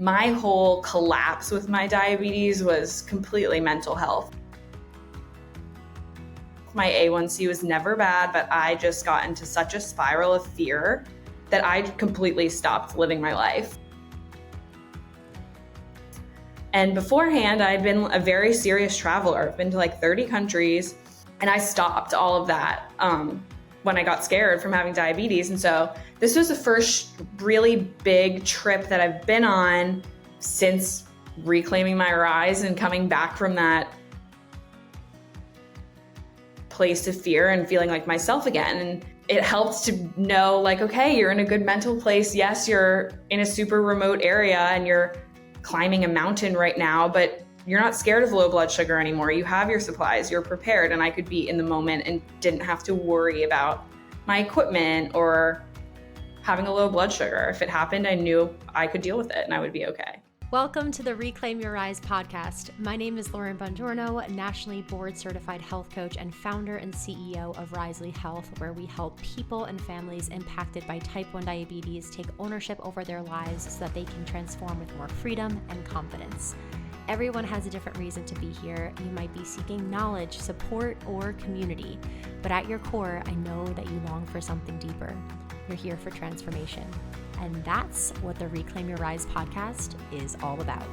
My whole collapse with my diabetes was completely mental health. My A1C was never bad, but I just got into such a spiral of fear that I completely stopped living my life. And beforehand, I'd been a very serious traveler. I've been to like 30 countries, and I stopped all of that when I got scared from having diabetes. And so this was the first really big trip that I've been on since reclaiming my rise and coming back from that place of fear and feeling like myself again. And it helped to know, like, okay, you're in a good mental place. Yes, you're in a super remote area and you're climbing a mountain right now, but you're not scared of low blood sugar anymore. You have your supplies, you're prepared. And I could be in the moment and didn't have to worry about my equipment or having a low blood sugar. If it happened, I knew I could deal with it and I would be okay. Welcome to the Reclaim Your Rise podcast. My name is Lauren Bongiorno, nationally board certified health coach and founder and CEO of Risely Health, where we help people and families impacted by type 1 diabetes take ownership over their lives so that they can transform with more freedom and confidence. Everyone has a different reason to be here. You might be seeking knowledge, support, or community, but at your core, I know that you long for something deeper. You're here for transformation. And that's what the Reclaim Your Rise podcast is all about.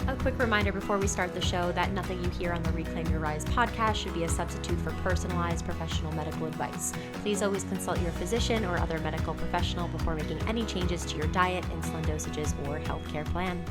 A quick reminder before we start the show that nothing you hear on the Reclaim Your Rise podcast should be a substitute for personalized professional medical advice. Please always consult your physician or other medical professional before making any changes to your diet, insulin dosages, or healthcare plan.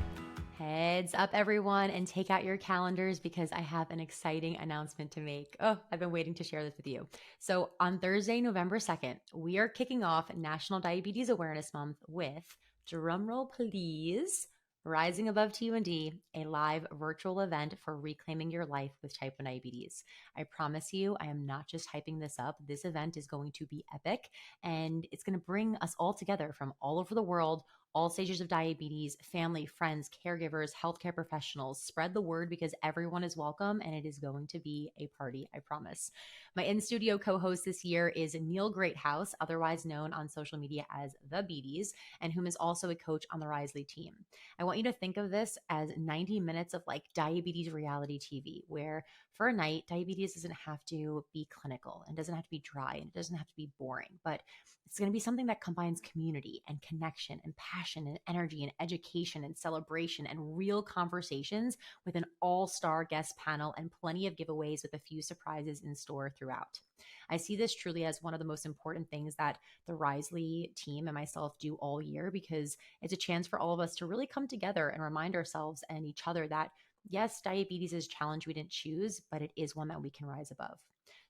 Heads up, everyone, and take out your calendars because I have an exciting announcement to make. Oh, I've been waiting to share this with you. So on Thursday, November 2nd, we are kicking off National Diabetes Awareness Month with, drumroll please, Rising Above T1D, a live virtual event for reclaiming your life with type 1 diabetes. I promise you, I am not just hyping this up. This event is going to be epic, and it's going to bring us all together from all over the world, all stages of diabetes, family, friends, caregivers, healthcare professionals. Spread the word because everyone is welcome and it is going to be a party, I promise. My in-studio co-host this year is Neil Greathouse, otherwise known on social media as The Beaties, and whom is also a coach on the Risely team. I want you to think of this as 90 minutes of like diabetes reality TV, where for a night, diabetes doesn't have to be clinical and doesn't have to be dry and it doesn't have to be boring, but it's going to be something that combines community and connection and passion and energy and education and celebration and real conversations with an all-star guest panel and plenty of giveaways with a few surprises in store throughout. I see this truly as one of the most important things that the Risely team and myself do all year because it's a chance for all of us to really come together and remind ourselves and each other that yes, diabetes is a challenge we didn't choose, but it is one that we can rise above.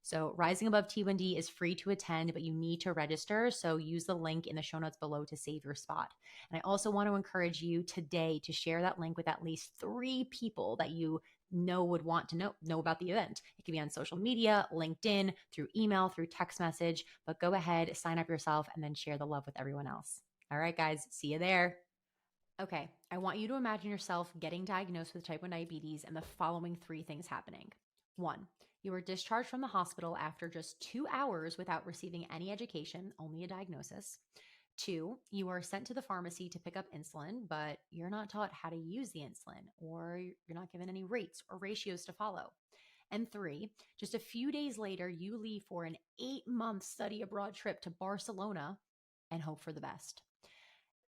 So Rising Above T1D is free to attend, but you need to register. So use the link in the show notes below to save your spot. And I also want to encourage you today to share that link with at least 3 people that you know would want to know about the event. It can be on social media, LinkedIn, through email, through text message, but go ahead, sign up yourself, and then share the love with everyone else. All right, guys, see you there. Okay, I want you to imagine yourself getting diagnosed with type 1 diabetes and the following 3 things happening. 1, you were discharged from the hospital after just 2 hours without receiving any education, only a diagnosis. 2, you are sent to the pharmacy to pick up insulin, but you're not taught how to use the insulin, or you're not given any rates or ratios to follow. And 3, just a few days later, you leave for an 8-month study abroad trip to Barcelona and hope for the best.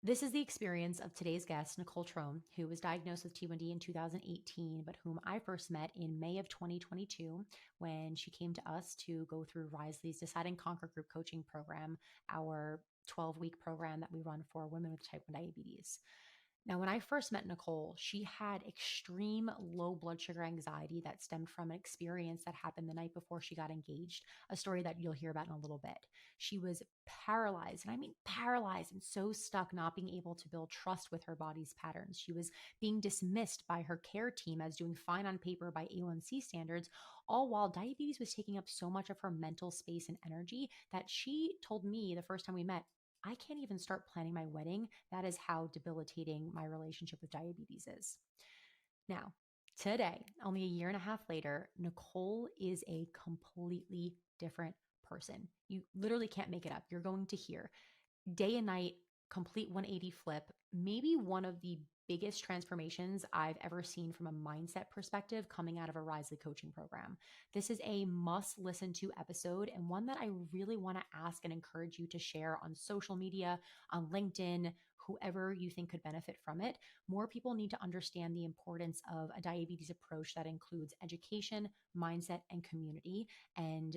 This is the experience of today's guest, Nicole Trone, who was diagnosed with T1D in 2018, but whom I first met in May of 2022 when she came to us to go through Risely's Decide and Conquer group coaching program, our 12-week program that we run for women with type 1 diabetes. Now, when I first met Nicole, she had extreme low blood sugar anxiety that stemmed from an experience that happened the night before she got engaged, a story that you'll hear about in a little bit. She was paralyzed, and I mean paralyzed and so stuck not being able to build trust with her body's patterns. She was being dismissed by her care team as doing fine on paper by A1C standards, all while diabetes was taking up so much of her mental space and energy that she told me the first time we met, I can't even start planning my wedding. That is how debilitating my relationship with diabetes is. Now, today, only a year and a half later, Nicole is a completely different person. You literally can't make it up. You're going to hear day and night complete 180 flip, maybe one of the biggest transformations I've ever seen from a mindset perspective coming out of a Risely coaching program. This is a must listen to episode and one that I really want to ask and encourage you to share on social media, on LinkedIn, whoever you think could benefit from it. More people need to understand the importance of a diabetes approach that includes education, mindset, and community. And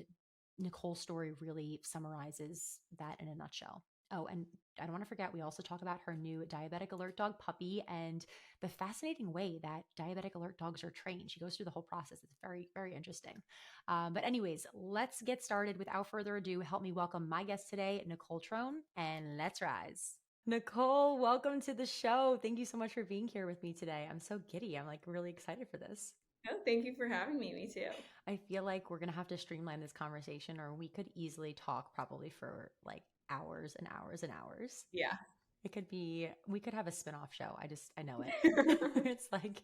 Nicole's story really summarizes that in a nutshell. Oh, and I don't want to forget, we also talk about her new diabetic alert dog puppy and the fascinating way that diabetic alert dogs are trained. She goes through the whole process. It's very, very interesting. But anyways, let's get started. Without further ado, help me welcome my guest today, Nicole Trone, and let's rise. Nicole, welcome to the show. Thank you so much for being here with me today. I'm so giddy. I'm like really excited for this. Oh, thank you for having me. Me too. I feel like we're going to have to streamline this conversation, or we could easily talk probably for like hours and hours and hours. Yeah. It could be, we could have a spin-off show. I know it. It's like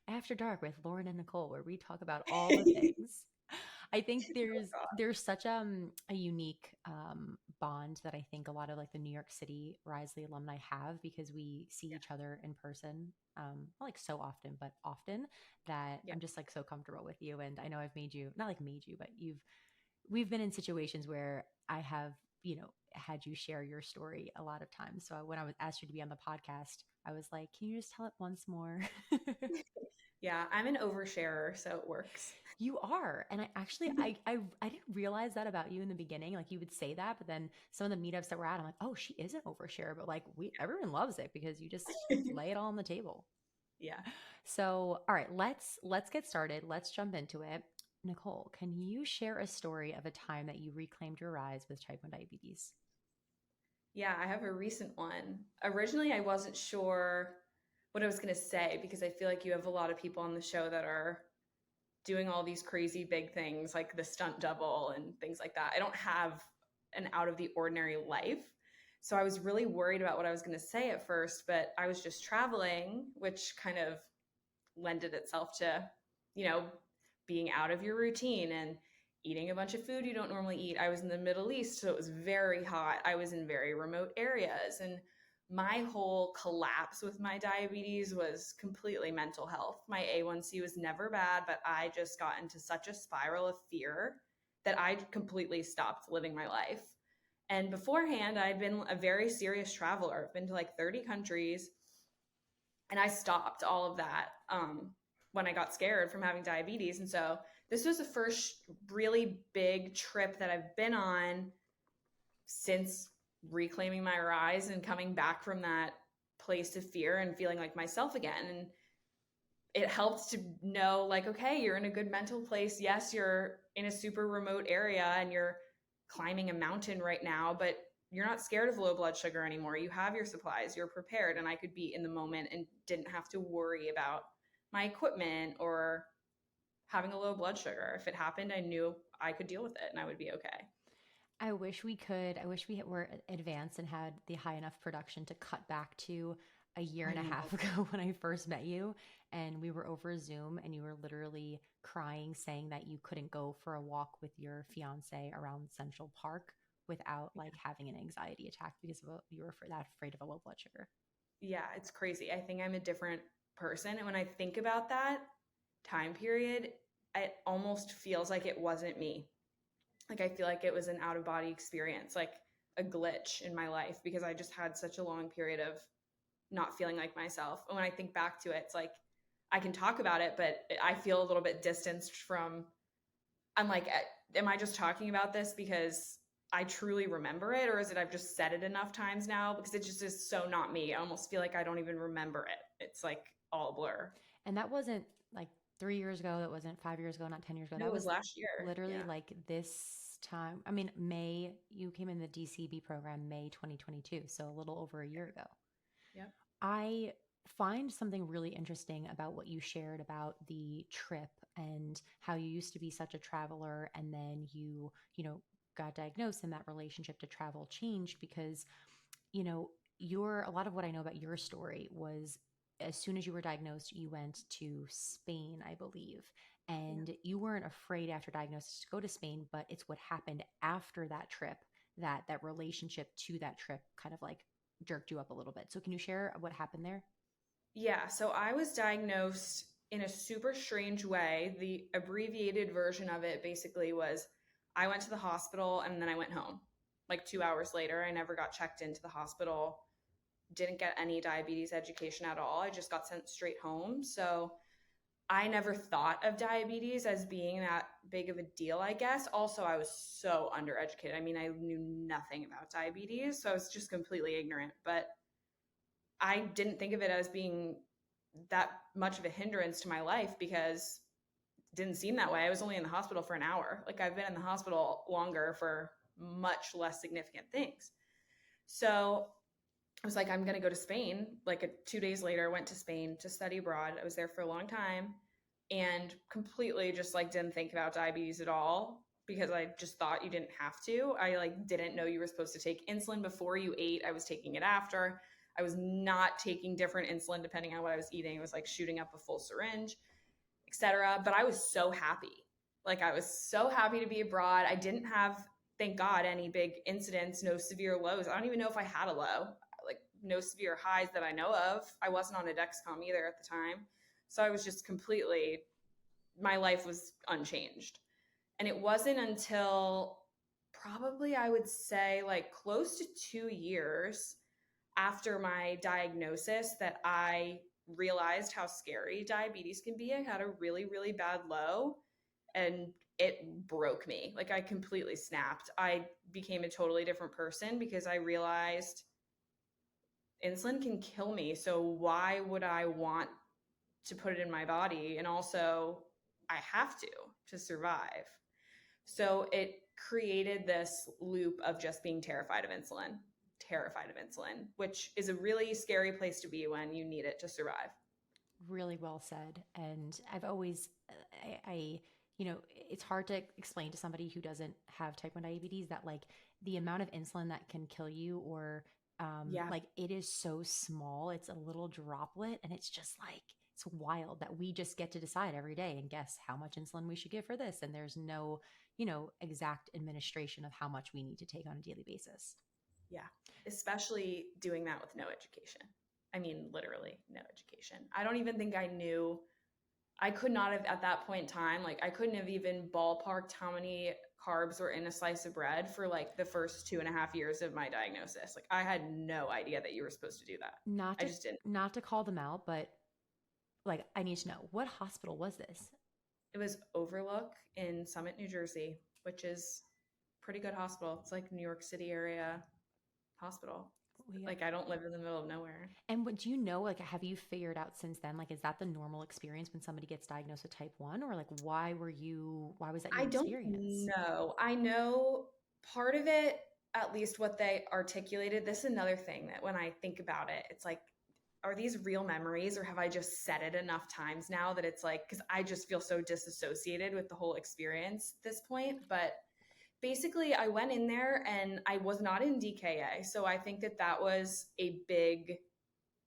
After Dark with Lauren and Nicole, where we talk about all the things. I think there's such a unique bond that I think a lot of like the New York City Risely alumni have, because we see each other in person, not like so often, but often, that Yeah. I'm just like so comfortable with you. And I know I've made you, not like made you, but we've been in situations where I have, had you share your story a lot of times. So when I was asked you to be on the podcast, I was like, can you just tell it once more? Yeah, I'm an oversharer, so it works. You are. And I actually, I didn't realize that about you in the beginning. Like you would say that, but then some of the meetups that we're at, I'm like, oh, she is an oversharer, but like everyone loves it because you just lay it all on the table. Yeah. So, all right, let's get started. Let's jump into it. Nicole, can you share a story of a time that you reclaimed your rise with type 1 diabetes? Yeah, I have a recent one. Originally, I wasn't sure what I was going to say because I feel like you have a lot of people on the show that are doing all these crazy big things like the stunt double and things like that. I don't have an out of the ordinary life. So I was really worried about what I was going to say at first, but I was just traveling, which kind of lended itself to, you know, being out of your routine and eating a bunch of food you don't normally eat. I was in the Middle East, so it was very hot. I was in very remote areas. And my whole collapse with my diabetes was completely mental health. My A1C was never bad, but I just got into such a spiral of fear that I completely stopped living my life. And beforehand, I'd been a very serious traveler. I've been to like 30 countries, and I stopped all of that when I got scared from having diabetes. And so this was the first really big trip that I've been on since reclaiming my rise and coming back from that place of fear and feeling like myself again. And it helped to know, like, okay, you're in a good mental place. Yes, you're in a super remote area and you're climbing a mountain right now, but you're not scared of low blood sugar anymore. You have your supplies, you're prepared. And I could be in the moment and didn't have to worry about my equipment or having a low blood sugar. If it happened, I knew I could deal with it and I would be okay. I wish we could. I wish we were advanced and had the high enough production to cut back to a year I and a know. half ago when I first met you. And we were over Zoom and you were literally crying, saying that you couldn't go for a walk with your fiance around Central Park without like having an anxiety attack because you were that afraid of a low blood sugar. Yeah, it's crazy. I think I'm a different person. And when I think about that time period, it almost feels like it wasn't me. Like I feel like it was an out of body experience, like a glitch in my life because I just had such a long period of not feeling like myself. And when I think back to it, it's like I can talk about it, but I feel a little bit distanced from. I'm like, am I just talking about this because I truly remember it, or is it I've just said it enough times now because it just is so not me? I almost feel like I don't even remember it. It's like all a blur. And that wasn't like 3 years ago. That wasn't 5 years ago, not 10 years ago. No, That it was was last year. literally Yeah. like this time. I mean, May, you came in the DCB program, May 2022. So a little over a year ago. Yep. I find something really interesting about what you shared about the trip and how you used to be such a traveler and then got diagnosed and that relationship to travel changed because, your a lot of what I know about your story was as soon as you were diagnosed, you went to Spain, I believe, Yeah. and you weren't afraid after diagnosis to go to Spain, but it's what happened after that trip that relationship to that trip kind of like jerked you up a little bit. So can you share what happened there? Yeah, so I was diagnosed in a super strange way. The abbreviated version of it basically was I went to the hospital and then I went home. Like 2 hours later, I never got checked into the hospital, didn't get any diabetes education at all. I just got sent straight home. So I never thought of diabetes as being that big of a deal, I guess. Also, I was so undereducated. I mean, I knew nothing about diabetes, so I was just completely ignorant. But I didn't think of it as being that much of a hindrance to my life because it didn't seem that way. I was only in the hospital for an hour. Like I've been in the hospital longer for much less significant things. So I was like, I'm going to go to Spain. Like 2 days later, I went to Spain to study abroad. I was there for a long time and completely just like didn't think about diabetes at all because I just thought you didn't have to. I like didn't know you were supposed to take insulin before you ate. I was taking it after. I was not taking different insulin depending on what I was eating. It was like shooting up a full syringe, etc. But I was so happy. Like I was so happy to be abroad. I didn't have, thank God, any big incidents, no severe lows. I don't even know if I had a low, like no severe highs that I know of. I wasn't on a Dexcom either at the time. So I was just completely, my life was unchanged. And it wasn't until probably, I would say, like close to 2 years after my diagnosis that I realized how scary diabetes can be. I had a really, really bad low and it broke me. Like I completely snapped. I became a totally different person because I realized insulin can kill me. So why would I want to put it in my body? And also, I have to survive. So it created this loop of just being terrified of insulin, which is a really scary place to be when you need it to survive. Really well said. And I've always, it's hard to explain to somebody who doesn't have type 1 diabetes that like the amount of insulin that can kill you or Yeah. like it is so small. It's a little droplet and it's just like, it's wild that we just get to decide every day and guess how much insulin we should give for this. And there's no, exact administration of how much we need to take on a daily basis. Yeah. Especially doing that with no education. I mean, literally no education. I don't even think I knew. I could not have at that point in time, like I couldn't have even ballparked how many carbs were in a slice of bread for like the first 2.5 years of my diagnosis. Like I had no idea that you were supposed to do that. I just didn't. Not to call them out, but like I need to know, what hospital was this? It was Overlook in Summit, New Jersey, which is pretty good hospital. It's like New York City area hospital. Like I don't live in the middle of nowhere. And what do you know, like, have you figured out since then, like, is that the normal experience when somebody gets diagnosed with type 1 or like, why was that your I don't experience? know. I know part of it, at least what they articulated. This is another thing that when I think about it, it's like, are these real memories or have I just said it enough times now that it's like, because I just feel so disassociated with the whole experience at this point. But basically, I went in there and I was not in DKA. So I think that that was a big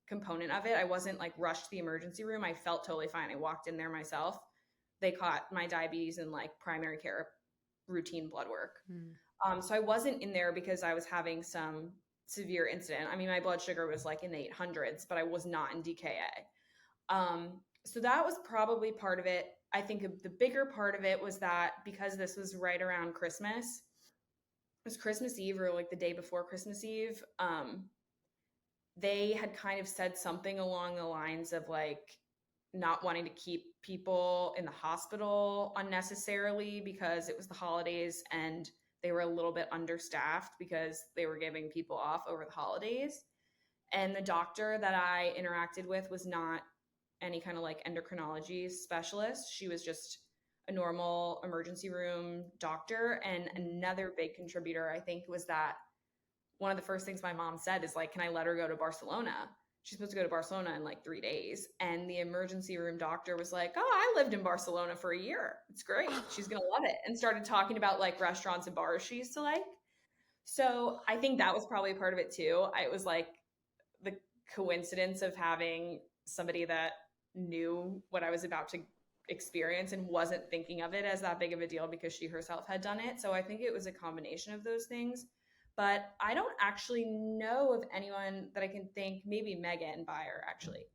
component of it. I wasn't like rushed to the emergency room. I felt totally fine. I walked in there myself. They caught my diabetes in like primary care routine blood work. So I wasn't in there because I was having some severe incident. I mean, my blood sugar was like in the 800s, but I was not in DKA. So that was probably part of it. I think the bigger part of it was that because this was right around Christmas, it was Christmas Eve or like the day before Christmas Eve. They had kind of said something along the lines of like not wanting to keep people in the hospital unnecessarily because it was the holidays and they were a little bit understaffed because they were giving people off over the holidays. And the doctor that I interacted with was not any kind of like endocrinology specialist. She was just a normal emergency room doctor. And another big contributor, I think, was that one of the first things my mom said is like, can I let her go to Barcelona? She's supposed to go to Barcelona in like 3 days. And the emergency room doctor was like, oh, I lived in Barcelona for a year. It's great. She's going to love it. And started talking about like restaurants and bars she used to like. So I think that was probably a part of it too. It was like the coincidence of having somebody that knew what I was about to experience and wasn't thinking of it as that big of a deal because she herself had done it. So I think it was a combination of those things. but I don't actually know of anyone that I can think. Maybe Megan Byer actually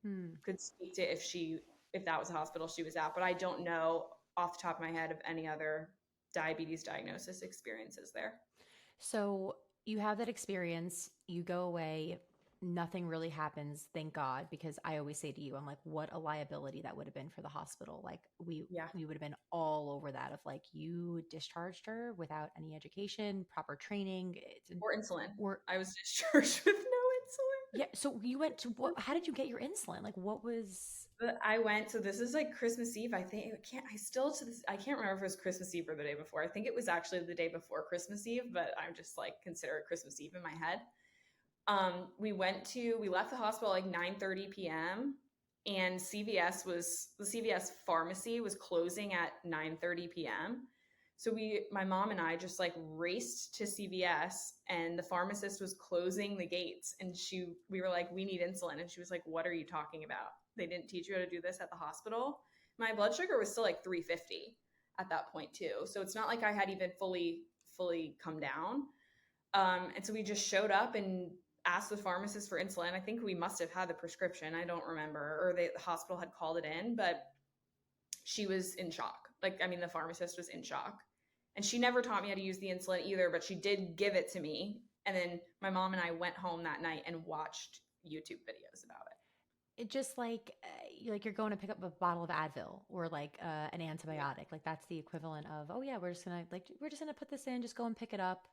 could speak to if that was a hospital she was at, but I don't know off the top of my head of any other diabetes diagnosis experiences there. So you have that experience, you go away, nothing really happens, thank God, because I always say to you, I'm like, what a liability that would have been for the hospital. Like Yeah. we would have been all over that of like you discharged her without any education, proper training, Or insulin. or I was discharged with no insulin. yeah. So you went to what? How did you get your insulin? Like what was? But I went, so this is like Christmas Eve. I think I can't remember if it was Christmas Eve or the day before. I think it was actually the day before Christmas Eve, but I'm just like consider it Christmas Eve in my head. We left the hospital like 9:30 p.m. and the CVS pharmacy was closing at 9:30 p.m. So my mom and I just like raced to CVS and the pharmacist was closing the gates and we were like, we need insulin. And she was like, what are you talking about? They didn't teach you how to do this at the hospital. My blood sugar was still like 350 at that point too. So it's not like I had even fully come down. And so we just showed up and asked the pharmacist for insulin. I think we must have had the prescription. I don't remember, or the hospital had called it in, but she was in shock. Like, I mean, the pharmacist was in shock. And she never taught me how to use the insulin either, but she did give it to me. And then my mom and I went home that night and watched YouTube videos about it. It just like you're going to pick up a bottle of Advil or like an Yeah. antibiotic. Like that's the equivalent of, oh yeah, we're just gonna put this in, just go and pick it up.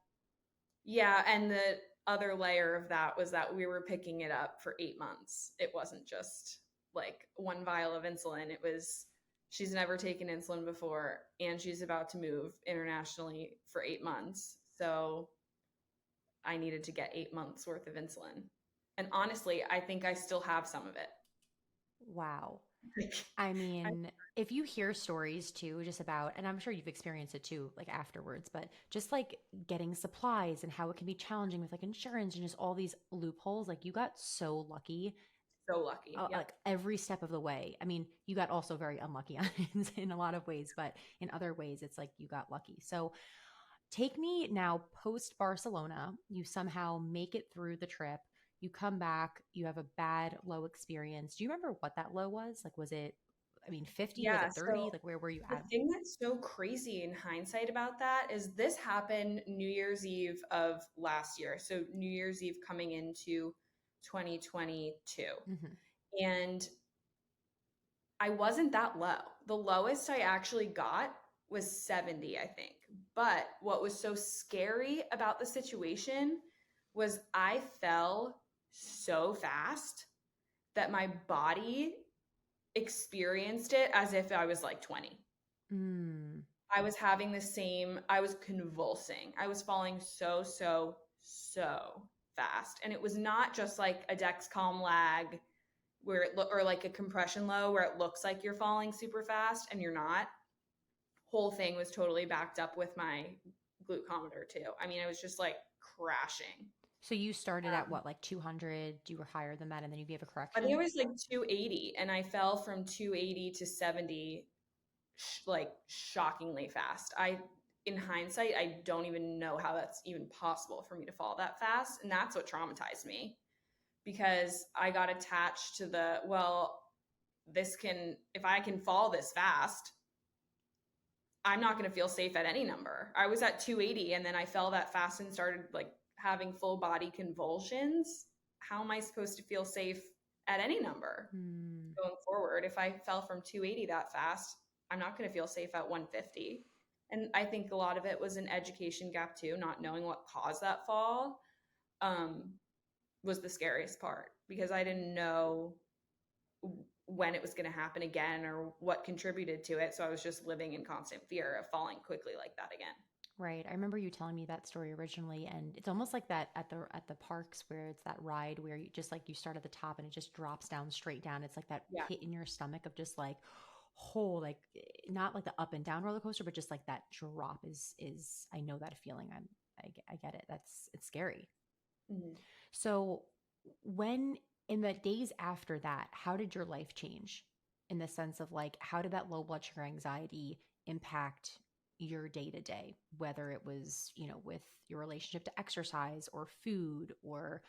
Yeah. And the other layer of that was that we were picking it up for 8 months. It wasn't just like one vial of insulin. She's never taken insulin before and she's about to move internationally for 8 months. So I needed to get 8 months worth of insulin. And honestly, I think I still have some of it. Wow. I mean, if you hear stories too, just about, and I'm sure you've experienced it too, like afterwards, but just like getting supplies and how it can be challenging with like insurance and just all these loopholes, like you got so lucky, So lucky. like Yep. every step of the way. I mean, you got also very unlucky in a lot of ways, but in other ways, it's like you got lucky. So take me now post Barcelona, you somehow make it through the trip. You come back, you have a bad low experience. Do you remember what that low was? Like, was it, I mean, 50? Was Yeah. it 30? So Like, where were you the at? thing that's so crazy in hindsight about that is this happened New Year's Eve of last year. So New Year's Eve coming into 2022. Hmm. And I wasn't that low. The lowest I actually got was 70, I think. But what was so scary about the situation was I fell so fast that my body experienced it as if I was like 20. Mm. I was convulsing. I was falling so fast. And it was not just like a Dexcom lag or like a compression low where it looks like you're falling super fast and you're not. Whole thing was totally backed up with my glucometer too. I mean, it was just like crashing. So you started at Um, what, like 200? You were higher than that, and then you gave a I think it correction? was like 280, and I fell from 280 to 70 like shockingly fast. In hindsight, I don't even know how that's even possible for me to fall that fast. And that's what traumatized me because I got attached to if I can fall this fast, I'm not going to feel safe at any number. I was at 280 and then I fell that fast and started like having full body convulsions. How am I supposed to feel safe at any number Hmm. going forward? If I fell from 280 that fast, I'm not going to feel safe at 150. And I think a lot of it was an education gap too, not knowing what caused that fall um, was the scariest part because I didn't know when it was going to happen again or what contributed to it. So I was just living in constant fear of falling quickly like that again. Right. I remember you telling me that story originally, and it's almost like that at the parks where it's that ride where you just like you start at the top and it just drops down straight down. It's like that Yeah. pit in your stomach of just like whole like not like the up and down roller coaster, but just like that drop is I know that feeling. I get it. It's scary. Mhm. So when in the days after that, how did your life change in the sense of like how did that low blood sugar anxiety impact your day to day, whether it was, with your relationship to exercise or food or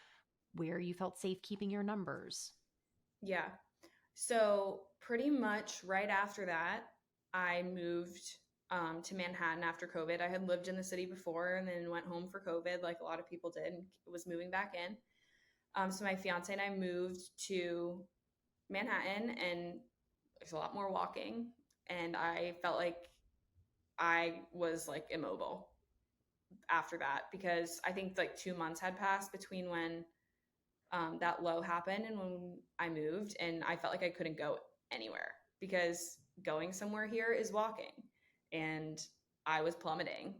where you felt safe keeping your numbers? Yeah. So pretty much right after that, I moved to Manhattan after COVID. I had lived in the city before and then went home for COVID, like a lot of people did, and was moving back in. So my fiance and I moved to Manhattan, and there's a lot more walking, and I felt like I was like immobile after that because I think like 2 months had passed between when that low happened and when I moved, and I felt like I couldn't go anywhere because going somewhere here is walking, and I was plummeting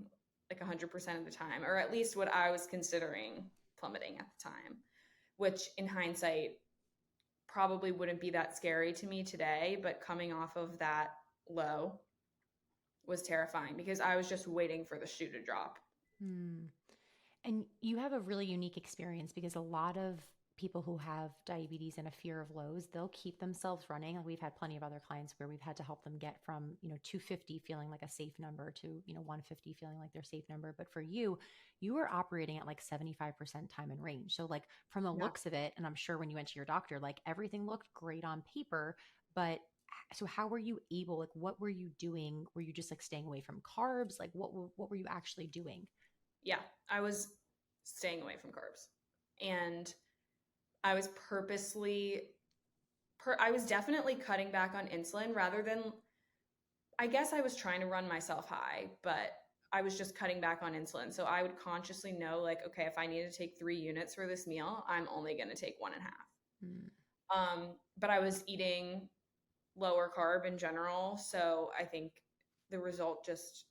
like 100% of the time, or at least what I was considering plummeting at the time, which in hindsight probably wouldn't be that scary to me today, but coming off of that low was terrifying because I was just waiting for the shoe to drop. Hmm. And you have a really unique experience because a lot of people who have diabetes and a fear of lows, they'll keep themselves running. Like we've had plenty of other clients where we've had to help them get from, 250 feeling like a safe number to, 150 feeling like their safe number. But for you, you were operating at like 75% time and range. So like from the Yeah. looks of it, and I'm sure when you went to your doctor, like everything looked great on paper, but so how were you able, like what were you doing? Were you just like staying away from carbs? Like what were you actually doing? Yeah, I was staying away from carbs. And I was I was definitely cutting back on insulin rather than, I guess I was trying to run myself high, but I was just cutting back on insulin. So I would consciously know, like, okay, if I need to take 3 units for this meal, I'm only going to take 1.5. Hmm. But I was eating lower carb in general. So I think the result just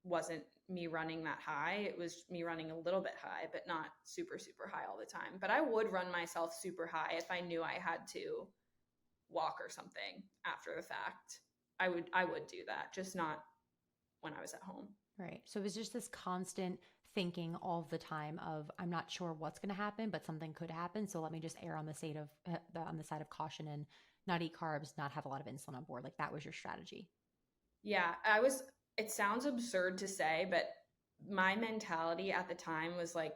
wasn't me running that high. It was me running a little bit high, but not super, super high all the time. But I would run myself super high if I knew I had to walk or something after the fact. I would do that, just not when I was at home. Right. So it was just this constant thinking all the time of I'm not sure what's going to happen, but something could happen. So let me just err on the side of on the side of caution and not eat carbs, not have a lot of insulin on board. Like that was your strategy. Yeah, it sounds absurd to say, but my mentality at the time was like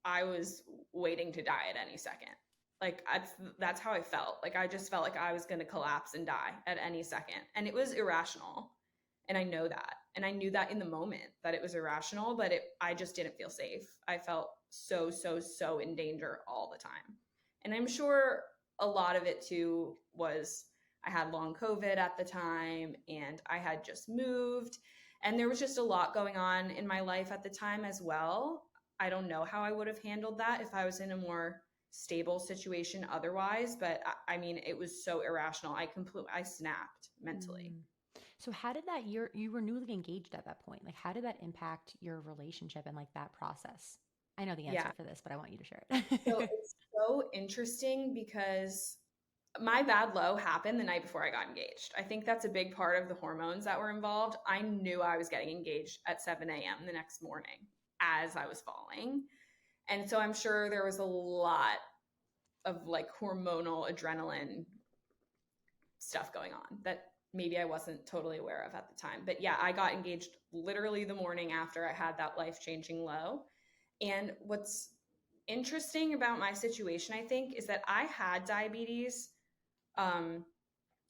I was waiting to die at any second. Like that's how I felt. Like I just felt like I was going to collapse and die at any second. And it was irrational. And I know that. And I knew that in the moment that it was irrational, but I just didn't feel safe. I felt so so in danger all the time. And I'm sure a lot of it too was I had long COVID at the time and I had just moved and there was just a lot going on in my life at the time as well. I don't know how I would have handled that if I was in a more stable situation otherwise, but I mean, it was so irrational. I snapped mentally. Mm. So how did that you were newly engaged at that point? Like how did that impact your relationship and like that process? I know the answer Yeah. for this, but I want you to share So it. it's so interesting because my bad low happened the night before I got engaged. I think that's a big part of the hormones that were involved. I knew I was getting engaged at 7 a.m. the next morning as I was falling. And so I'm sure there was a lot of like hormonal adrenaline stuff going on that maybe I wasn't totally aware of at the time. But yeah, I got engaged literally the morning after I had that life-changing low. And what's interesting about my situation, I think, is that I had diabetes um,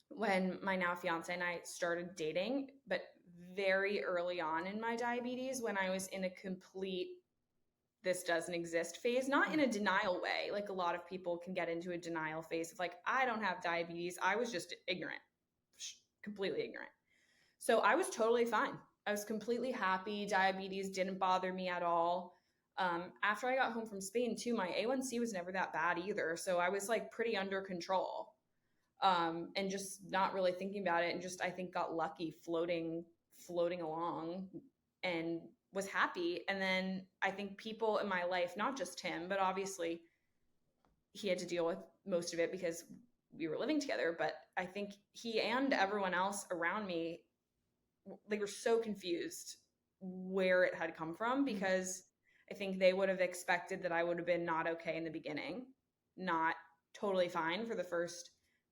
when my now fiance and I started dating, but very early on in my diabetes, when I was in a complete this doesn't exist phase, not in a denial way. Like a lot of people can get into a denial phase of like, I don't have diabetes. I was just ignorant, completely ignorant. So I was totally fine. I was completely happy. Diabetes didn't bother me at all. After I got home from Spain too, my A1C was never that bad either. So I was like pretty under control and just not really thinking about it. And just, I think got lucky floating along and was happy. And then I think people in my life, not just him, but obviously he had to deal with most of it because we were living together. But I think he and everyone else around me, they were so confused where it had come from because I think they would have expected that I would have been not okay in the beginning, not totally fine for the first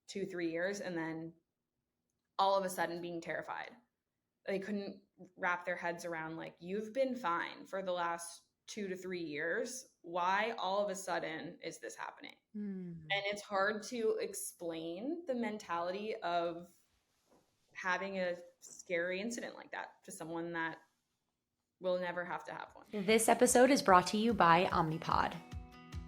2, 3 years, and then all of a sudden being terrified. They couldn't wrap their heads around, like, you've been fine for the last 2 to 3 years. Why all of a sudden is this happening? And it's hard to explain the mentality of having a scary incident like that to someone that will never have to have one. This episode is brought to you by Omnipod.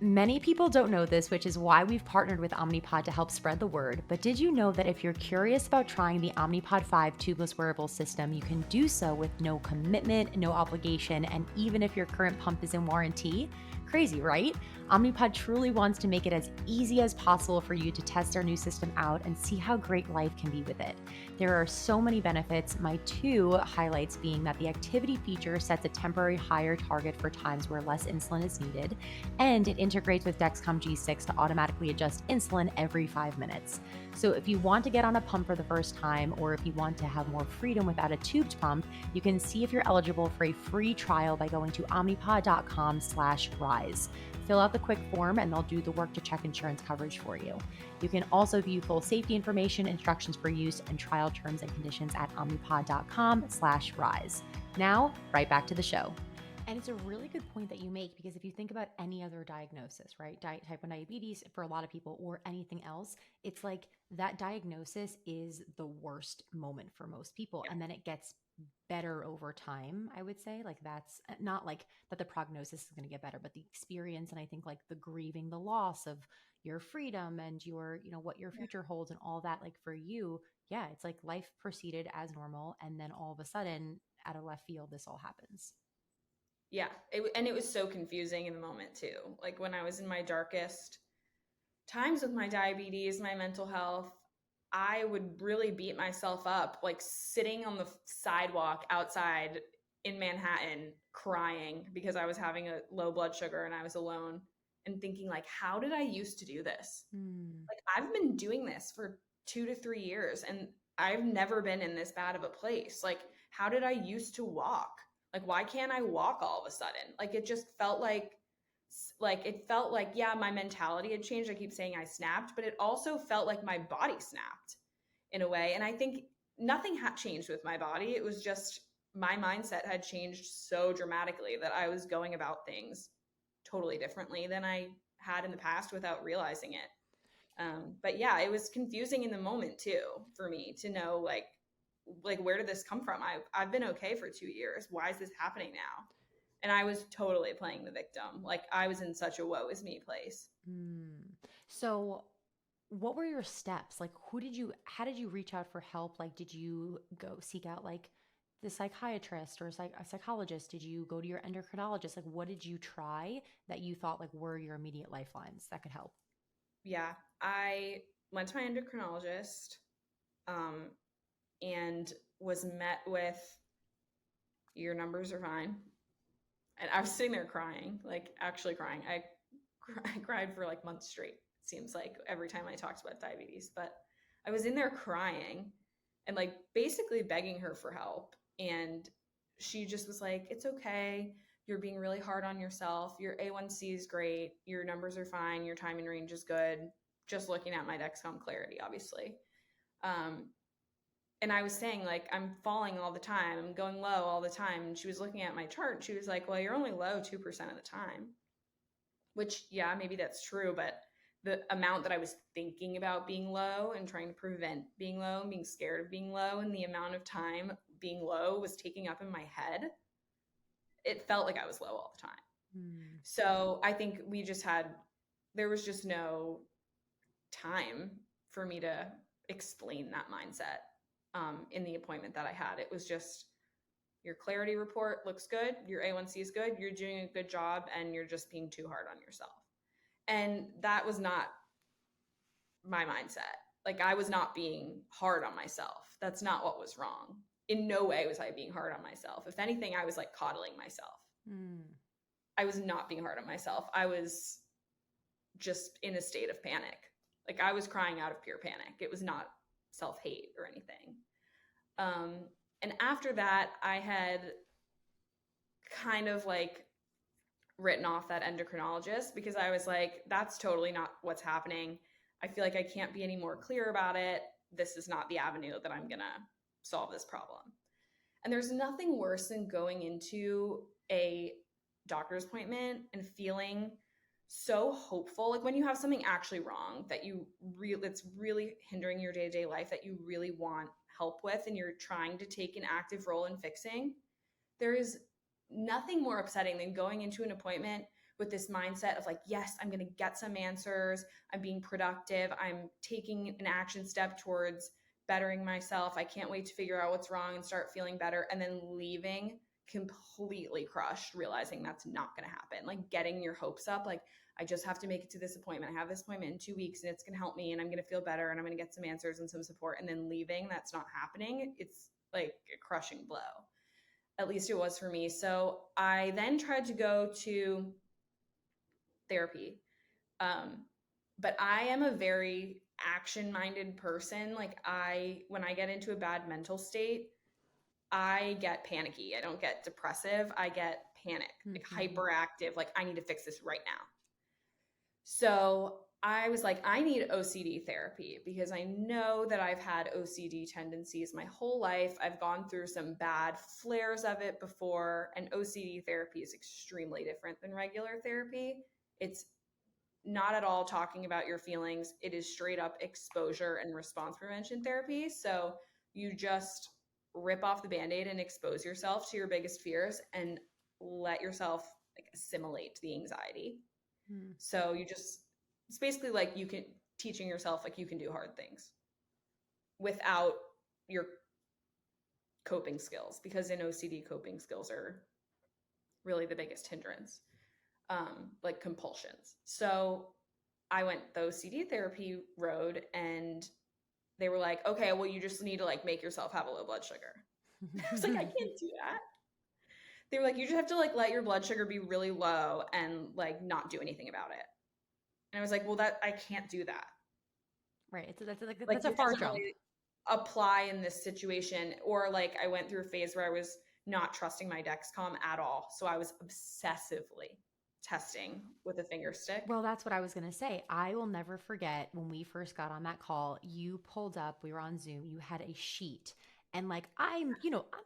Many people don't know this, which is why we've partnered with Omnipod to help spread the word. But did you know that if you're curious about trying the Omnipod 5 tubeless wearable system, you can do so with no commitment, no obligation, and even if your current pump is in warranty? Crazy, right? Omnipod truly wants to make it as easy as possible for you to test our new system out and see how great life can be with it. There are so many benefits, my 2 highlights being that the activity feature sets a temporary higher target for times where less insulin is needed, and it integrates with Dexcom G6 to automatically adjust insulin every 5 minutes. So if you want to get on a pump for the first time, or if you want to have more freedom without a tubed pump, you can see if you're eligible for a free trial by going to omnipod.com/rise. Fill out the quick form and they'll do the work to check insurance coverage for you. You can also view full safety information, instructions for use, and trial terms and conditions at omnipod.com/rise. Now, right back to the show. And it's a really good point that you make, because if you think about any other diagnosis, right? Type 1 diabetes for a lot of people, or anything else, it's like that diagnosis is the worst moment for most people. And then it gets better over time, I would say. Like, that's not like that the prognosis is going to get better, but the experience, and I think like the grieving, the loss of your freedom and your, what your future holds and all that, like for you, yeah, it's like life proceeded as normal. And then all of a sudden, out of left field, this all happens. Yeah. And it was so confusing in the moment too. Like, when I was in my darkest times with my diabetes, my mental health, I would really beat myself up, like sitting on the sidewalk outside in Manhattan crying because I was having a low blood sugar and I was alone, and thinking, like, how did I used to do this? Like, I've been doing this for 2 to 3 years and I've never been in this bad of a place. Like, how did I used to walk? Like, why can't I walk all of a sudden? Like, it just felt like yeah, my mentality had changed. I keep saying I snapped, but it also felt like my body snapped in a way. And I think nothing had changed with my body. It was just my mindset had changed so dramatically that I was going about things totally differently than I had in the past without realizing it. But yeah, it was confusing in the moment too for me to know, like where did this come from? I've been okay for 2 years. Why is this happening now? And I was totally playing the victim. Like, I was in such a woe is me place. So what were your steps? Like, how did you reach out for help? Like, did you go seek out like the psychiatrist or a psychologist? Did you go to your endocrinologist? Like, what did you try that you thought like were your immediate lifelines that could help? Yeah, I went to my endocrinologist, and was met with, your numbers are fine. And I was sitting there crying, like actually crying. I cried for like months straight, it seems like, every time I talked about diabetes. But I was in there crying and like basically begging her for help. And she just was like, it's okay. You're being really hard on yourself. Your A1C is great. Your numbers are fine. Your time in range is good. Just looking at my Dexcom Clarity, obviously. And I was saying, like, I'm falling all the time. I'm going low all the time. And she was looking at my chart. And she was like, well, you're only low 2% of the time. Which, yeah, maybe that's true. But the amount that I was thinking about being low and trying to prevent being low and being scared of being low, and the amount of time being low was taking up in my head, it felt like I was low all the time. So I think there was just no time for me to explain that mindset. In the appointment that I had, it was just, your clarity report looks good, your A1C is good, you're doing a good job, and you're just being too hard on yourself. And that was not my mindset. Like, I was not being hard on myself. That's not what was wrong. In no way was I being hard on myself. If anything, I was like coddling myself. I was not being hard on myself. I was just in a state of panic. Like, I was crying out of pure panic. It was not self-hate or anything. And after that, I had kind of like written off that endocrinologist, because I was like, that's totally not what's happening. I feel like I can't be any more clear about it. This is not the avenue that I'm going to solve this problem. And there's nothing worse than going into a doctor's appointment and feeling so hopeful, like when you have something actually wrong that that's really hindering your day-to-day life that you really want help with, and you're trying to take an active role in fixing. There is nothing more upsetting than going into an appointment with this mindset of like, yes, I'm going to get some answers, I'm being productive, I'm taking an action step towards bettering myself, I can't wait to figure out what's wrong and start feeling better, and then leaving completely crushed, realizing that's not going to happen. Like getting your hopes up, like I just have to make it to this appointment, I have this appointment in 2 weeks and it's going to help me and I'm going to feel better and I'm going to get some answers and some support, and then leaving, that's not happening. It's like a crushing blow. At least it was for me. So I then tried to go to therapy. But I am a very action-minded person. Like when I get into a bad mental state, I get panicky. I don't get depressive. I get panic, like hyperactive. Like I need to fix this right now. So I was like, I need OCD therapy because I know that I've had OCD tendencies my whole life. I've gone through some bad flares of it before, and OCD therapy is extremely different than regular therapy. It's not at all talking about your feelings. It is straight up exposure and response prevention therapy. So you just rip off the Band-Aid and expose yourself to your biggest fears and let yourself like assimilate the anxiety. So it's basically like teaching yourself like you can do hard things without your coping skills, because in OCD, coping skills are really the biggest hindrance, like compulsions. So I went the OCD therapy road, and they were like, okay, well, you just need to like make yourself have a low blood sugar. I was like, I can't do that. They were like, you just have to like let your blood sugar be really low and like not do anything about it. And I was like, well, I can't do that. Right. That's a far jump. Really apply in this situation. Or like I went through a phase where I was not trusting my Dexcom at all. So I was obsessively testing with a finger stick. Well, that's what I was going to say. I will never forget when we first got on that call, you pulled up, we were on Zoom, you had a sheet. And like, I'm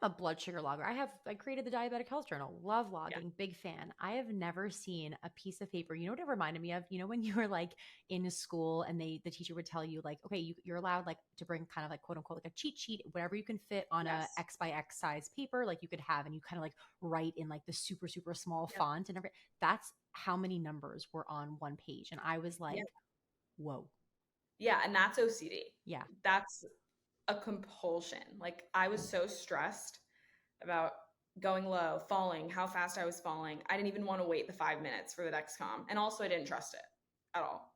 a blood sugar logger. I created the Diabetic Health Journal, love logging, big fan. I have never seen a piece of paper. You know what it reminded me of? You know, when you were like in school and the teacher would tell you like, okay, you're allowed like to bring kind of like quote unquote, like a cheat sheet, whatever you can fit on a X by X size paper, like you could have, and you kind of like write in like the super, super small font and everything. That's how many numbers were on one page. And I was like, whoa. Yeah. And that's OCD. Yeah. That's a compulsion. Like I was so stressed about going low, falling, how fast I was falling. I didn't even want to wait the 5 minutes for the Dexcom. And also I didn't trust it at all.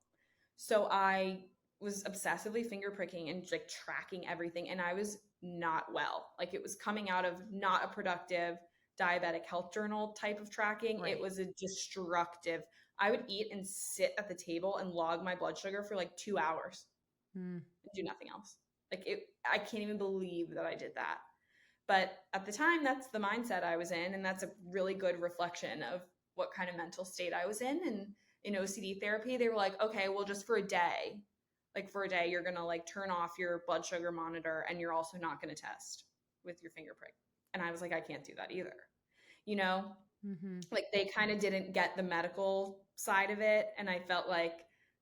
So I was obsessively finger pricking and like tracking everything. And I was not well. Like it was coming out of not a productive diabetic health journal type of tracking. Right. It was a destructive. I would eat and sit at the table and log my blood sugar for like 2 hours and do nothing else. Like I can't even believe that I did that. But at the time, that's the mindset I was in. And that's a really good reflection of what kind of mental state I was in. And in OCD therapy, they were like, okay, well, just for a day, you're going to like turn off your blood sugar monitor and you're also not going to test with your finger prick. And I was like, I can't do that either. You know, like they kind of didn't get the medical side of it. And I felt like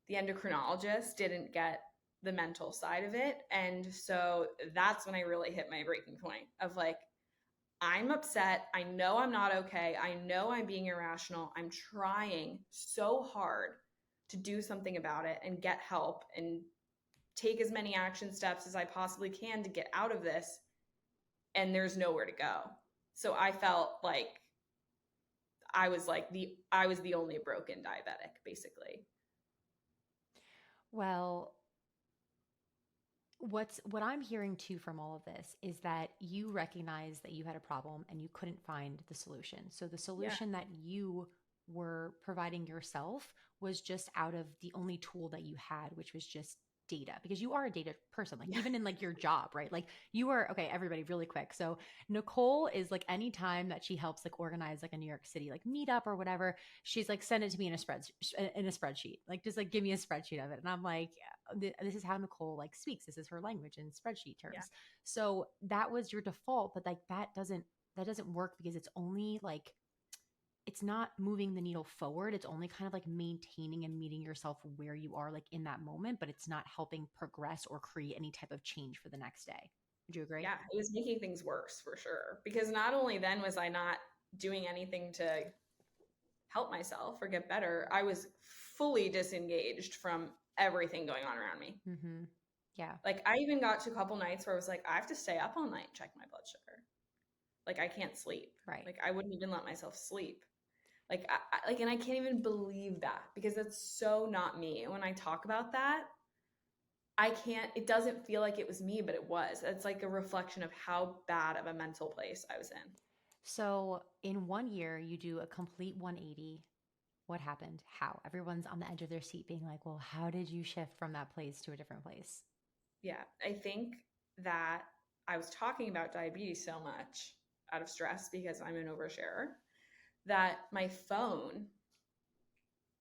the endocrinologist didn't get the mental side of it. And so that's when I really hit my breaking point of like, I'm upset. I know I'm not okay. I know I'm being irrational. I'm trying so hard to do something about it and get help and take as many action steps as I possibly can to get out of this. And there's nowhere to go. So I felt like I was the only broken diabetic, basically. Well, what I'm hearing too from all of this is that you recognize that you had a problem and you couldn't find the solution. So the solution that you were providing yourself was just out of the only tool that you had, which was just data, because you are a data person, like even in like your job, right? Like you are, okay, everybody really quick. So Nicole is like, anytime that she helps like organize like a New York City, like meetup or whatever, she's like, send it to me in a spreadsheet, like just like give me a spreadsheet of it. And I'm like, this is how Nicole like speaks. This is her language in spreadsheet terms. Yeah. So that was your default, but like that doesn't work because it's only like, it's not moving the needle forward. It's only kind of like maintaining and meeting yourself where you are like in that moment, but it's not helping progress or create any type of change for the next day. Would you agree? Yeah, it was making things worse for sure. Because not only then was I not doing anything to help myself or get better, I was fully disengaged from everything going on around me. Mm-hmm. Yeah. Like I even got to a couple nights where I was like, I have to stay up all night and check my blood sugar. Like I can't sleep. Right. Like I wouldn't even let myself sleep. Like and I can't even believe that because that's so not me. And when I talk about that, it doesn't feel like it was me, but it was. It's like a reflection of how bad of a mental place I was in. So in 1 year, you do a complete 180. What happened? How? Everyone's on the edge of their seat being like, well, how did you shift from that place to a different place? Yeah, I think that I was talking about diabetes so much out of stress because I'm an oversharer that my phone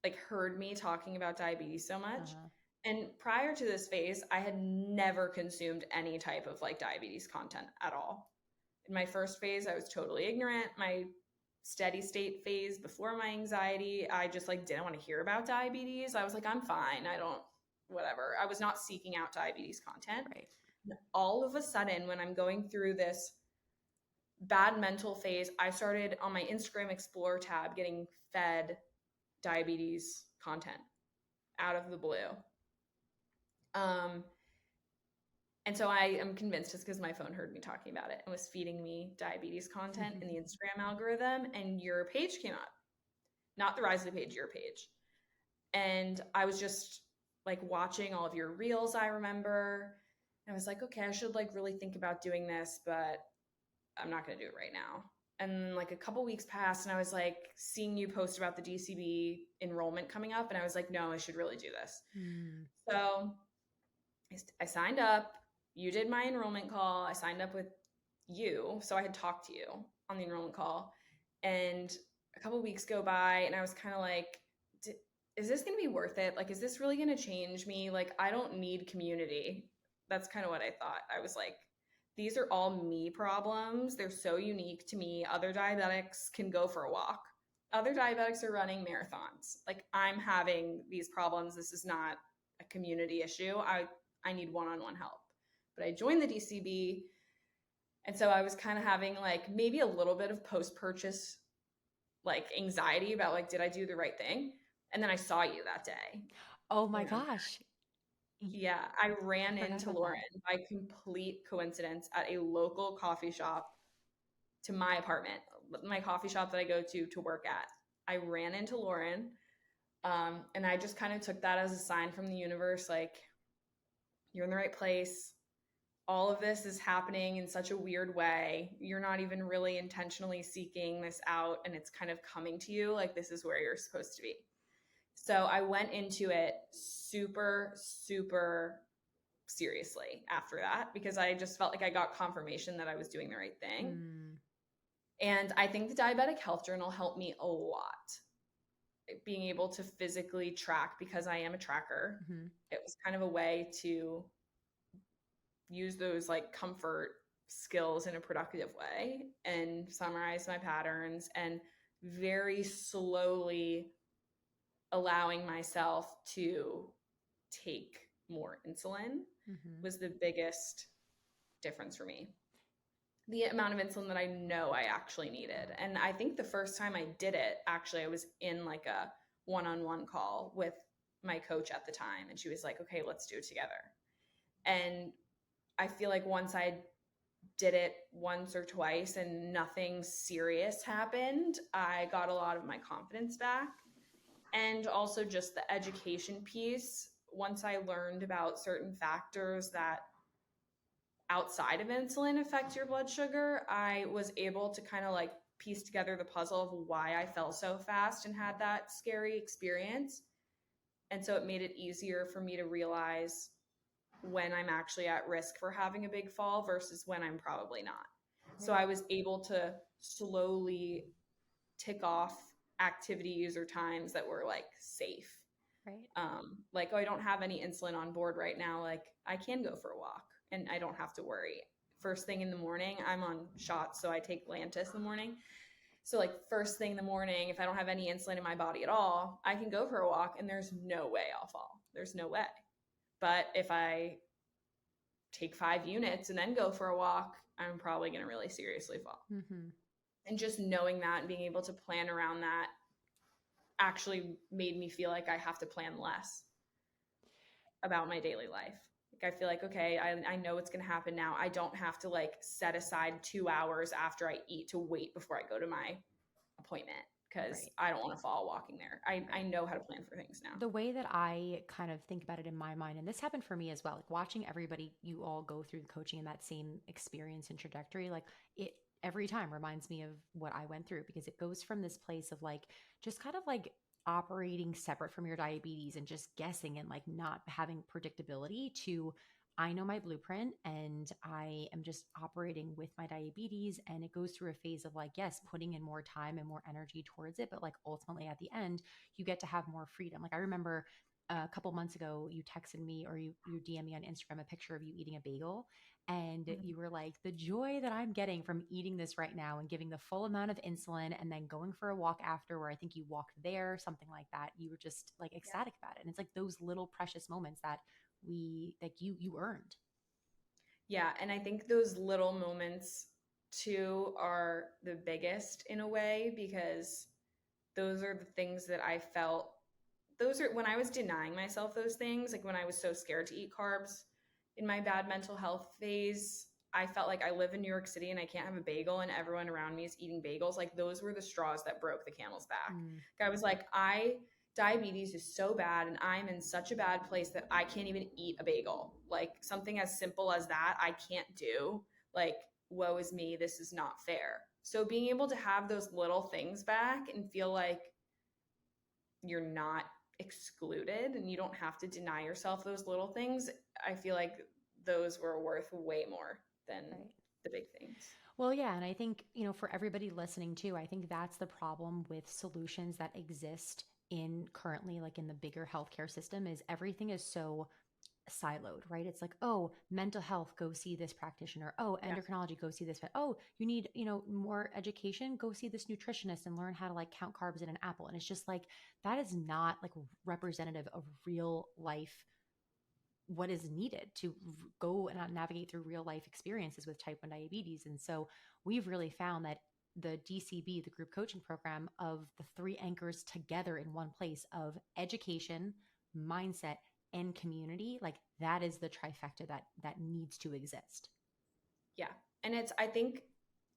like heard me talking about diabetes so much. Uh-huh. And prior to this phase, I had never consumed any type of like diabetes content at all. In my first phase, I was totally ignorant. My steady state phase before my anxiety, I just like didn't want to hear about diabetes. I was like, I'm fine. I don't, whatever. I was not seeking out diabetes content. Right. All of a sudden, when I'm going through this bad mental phase, I started on my Instagram Explore tab getting fed diabetes content out of the blue. And so I am convinced it's because my phone heard me talking about it and was feeding me diabetes content in the Instagram algorithm, and your page came up. Not the Risley page, your page. And I was just like watching all of your reels, I remember. And I was like, okay, I should like really think about doing this, but I'm not going to do it right now. And like a couple weeks passed and I was like seeing you post about the DCB enrollment coming up. And I was like, no, I should really do this. So I signed up. You did my enrollment call. I signed up with you. So I had talked to you on the enrollment call. And a couple weeks go by and I was kind of like, is this going to be worth it? Like, is this really going to change me? Like, I don't need community. That's kind of what I thought. I was like, these are all me problems. They're so unique to me. Other diabetics can go for a walk. Other diabetics are running marathons. Like, I'm having these problems. This is not a community issue. I need one-on-one help. But I joined the DCB. And so I was kind of having like maybe a little bit of post-purchase like anxiety about like, did I do the right thing? And then I saw you that day. Oh my gosh. Yeah, I ran into Lauren by complete coincidence at a local coffee shop to my apartment, my coffee shop that I go to work at. I ran into Lauren, and I just kind of took that as a sign from the universe, like, you're in the right place. All of this is happening in such a weird way. You're not even really intentionally seeking this out, and it's kind of coming to you, like this is where you're supposed to be. So I went into it super, super seriously after that because I just felt like I got confirmation that I was doing the right thing. And I think the Diabetic Health Journal helped me a lot. Being able to physically track, because I am a tracker, it was kind of a way to use those like comfort skills in a productive way and summarize my patterns and very slowly allowing myself to take more insulin was the biggest difference for me. The amount of insulin that I know I actually needed. And I think the first time I did it, actually, I was in like a one-on-one call with my coach at the time. And she was like, okay, let's do it together. And I feel like once I did it once or twice and nothing serious happened, I got a lot of my confidence back. And also just the education piece. Once I learned about certain factors that outside of insulin affect your blood sugar, I was able to kind of like piece together the puzzle of why I fell so fast and had that scary experience. And so it made it easier for me to realize when I'm actually at risk for having a big fall versus when I'm probably not. So I was able to slowly tick off activities or times that were like safe. Right. Like, oh, I don't have any insulin on board right now. Like, I can go for a walk and I don't have to worry. First thing in the morning, I'm on shots, so I take Lantus in the morning. So like first thing in the morning, if I don't have any insulin in my body at all, I can go for a walk and there's no way I'll fall. There's no way. But if I take 5 units and then go for a walk, I'm probably going to really seriously fall. Mm-hmm. And just knowing that and being able to plan around that actually made me feel like I have to plan less about my daily life. Like I feel like, okay, I know what's going to happen now. I don't have to like set aside 2 hours after I eat to wait before I go to my appointment because Right. I don't want to fall walking there. I know how to plan for things now. The way that I kind of think about it in my mind, and this happened for me as well, like watching everybody, you all go through the coaching and that same experience and trajectory, like it every time reminds me of what I went through because it goes from this place of like, just kind of like operating separate from your diabetes and just guessing and like not having predictability to I know my blueprint and I am just operating with my diabetes. And it goes through a phase of like, yes, putting in more time and more energy towards it. But like ultimately at the end, you get to have more freedom. Like I remember a couple months ago, you texted me or you DM me on Instagram a picture of you eating a bagel. And you were like, the joy that I'm getting from eating this right now and giving the full amount of insulin and then going for a walk after where I think you walked there, something like that. You were just like ecstatic about it. And it's like those little precious moments that you earned. Yeah, and I think those little moments too are the biggest in a way because those are the things that I felt those are when I was denying myself those things, like when I was so scared to eat carbs in my bad mental health phase, I felt like I live in New York City and I can't have a bagel and everyone around me is eating bagels. Like those were the straws that broke the camel's back. Mm, I was like, diabetes is so bad and I'm in such a bad place that I can't even eat a bagel. Like something as simple as that, I can't do. Like, woe is me, this is not fair. So being able to have those little things back and feel like you're not excluded and you don't have to deny yourself those little things, I feel like those were worth way more than right. the big things. Well, yeah. And I think, for everybody listening too, I think that's the problem with solutions that exist in currently, like in the bigger healthcare system, is everything is so siloed, right? It's like, oh, mental health, go see this practitioner. Oh, Yeah. endocrinology, go see this. Oh, you need, more education, go see this nutritionist and learn how to like count carbs in an apple. And it's just like, that is not like representative of real life, what is needed to go and navigate through real life experiences with type 1 diabetes. And so we've really found that the DCB, the group coaching program, of the three anchors together in one place of education, mindset, and community, like that is the trifecta that needs to exist. Yeah. And it's, I think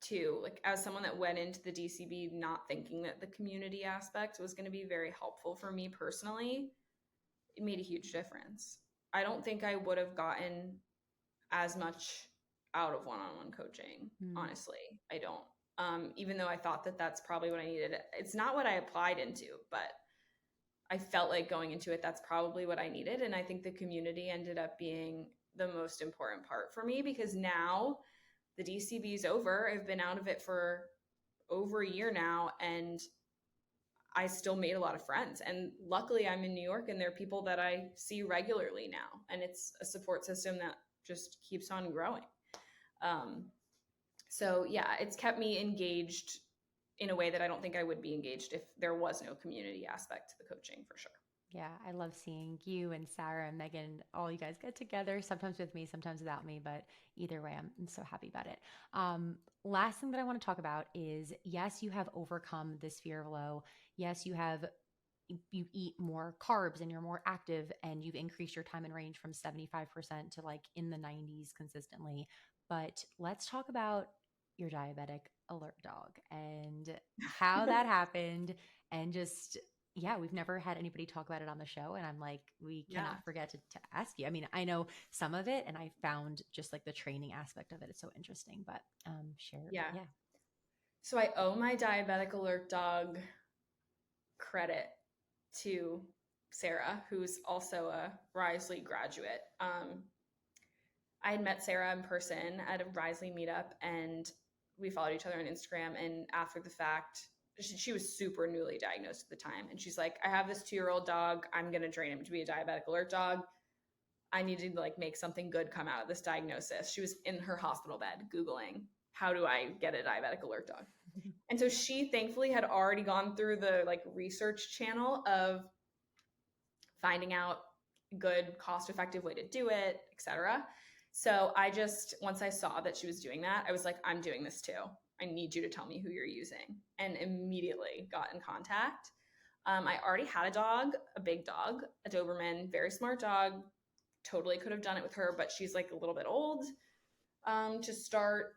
too, like as someone that went into the DCB not thinking that the community aspect was going to be very helpful for me personally, it made a huge difference. I don't think I would have gotten as much out of one-on-one coaching, Mm, honestly. I don't. Even though I thought that that's probably what I needed. It's not what I applied into, but I felt like going into it, that's probably what I needed. And I think the community ended up being the most important part for me because now the DCB is over. I've been out of it for over a year now, and I still made a lot of friends. And luckily, I'm in New York, and there are people that I see regularly now. And it's a support system that just keeps on growing. So, yeah, it's kept me engaged in a way that I don't think I would be engaged if there was no community aspect to the coaching, for sure. yeah, I love seeing you and Sarah and Megan, all you guys get together, sometimes with me, sometimes without me, but either way, I'm so happy about it. Last thing that I want to talk about is, yes, you have overcome this fear of low. Yes, you eat more carbs and you're more active and you've increased your time in range from 75% to like in the 90s consistently. But let's talk about your diabetic alert dog and how that happened. And just, yeah, we've never had anybody talk about it on the show. And I'm like, we Yeah. cannot forget to ask you. I mean, I know some of it and I found just like the training aspect of it. It's so interesting, but share. Yeah. Yeah. So I owe my diabetic alert dog credit to Sarah, who's also a Risley graduate. I had met Sarah in person at a Risley meetup and we followed each other on Instagram. And after the fact, she was super newly diagnosed at the time. And she's like, I have this 2-year-old dog. I'm going to train him to be a diabetic alert dog. I need to like make something good come out of this diagnosis. She was in her hospital bed Googling, how do I get a diabetic alert dog? And so she thankfully had already gone through the like research channel of finding out good cost-effective way to do it, etc. So I just, once I saw that she was doing that, I was like, I'm doing this too. I need you to tell me who you're using. And immediately got in contact. I already had a dog, a big dog, a Doberman, very smart dog. Totally could have done it with her, but she's like a little bit old to start